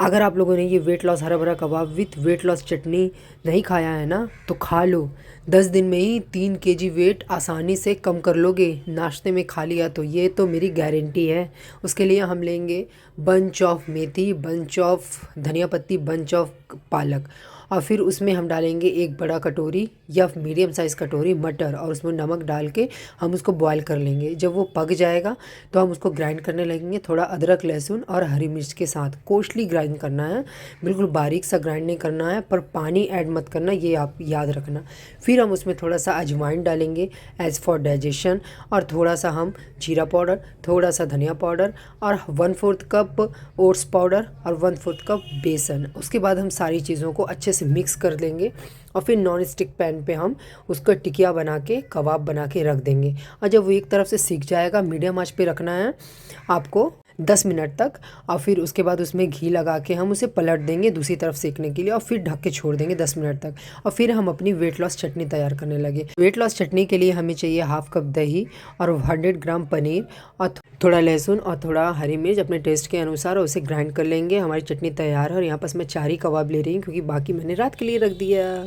अगर आप लोगों ने ये वेट लॉस हरा भरा कबाब विथ वेट लॉस चटनी नहीं खाया है ना, तो खा लो। 10 दिन में ही 3 kg वेट आसानी से कम कर लोगे। नाश्ते में खा लिया तो ये तो मेरी गारंटी है। उसके लिए हम लेंगे bunch of methi, bunch of धनिया पत्ती, बंच ऑफ पालक, और फिर उसमें हम डालेंगे एक बड़ा कटोरी या मीडियम साइज़ कटोरी मटर, और उसमें नमक डाल के हम उसको बॉईल कर लेंगे। जब वो पक जाएगा तो हम उसको ग्राइंड करने लगेंगे, थोड़ा अदरक लहसुन और हरी मिर्च के साथ। कोर्सली ग्राइंड करना है, बिल्कुल बारीक सा ग्राइंड नहीं करना है, पर पानी ऐड मत करना, ये आप याद रखना। फिर हम उसमें थोड़ा सा अजवाइन डालेंगे एज़ फॉर डाइजेशन, और थोड़ा सा हम जीरा पाउडर, थोड़ा सा धनिया पाउडर, और 1/4 कप ओट्स पाउडर, और 1/4 कप बेसन। उसके बाद हम सारी चीज़ों को अच्छे से मिक्स कर देंगे, और फिर नॉन स्टिक पैन पे हम उसका टिकिया बना के कबाब बना के रख देंगे। और जब वो एक तरफ से सिक जाएगा, मीडियम आंच पे रखना है आपको 10 मिनट तक, और फिर उसके बाद उसमें घी लगा के हम उसे पलट देंगे दूसरी तरफ सेकने के लिए, और फिर ढक के छोड़ देंगे 10 मिनट तक। और फिर हम अपनी वेट लॉस चटनी तैयार करने लगे। वेट लॉस चटनी के लिए हमें चाहिए 1/2 कप दही और 100 ग्राम पनीर और थोड़ा लहसुन और थोड़ा हरी मिर्च अपने टेस्ट के अनुसार, और उसे ग्राइंड कर लेंगे। हमारी चटनी तैयार है। और यहाँ पास मैं 4 ही कबाब ले रही हूँ क्योंकि बाकी मैंने रात के लिए रख दिया।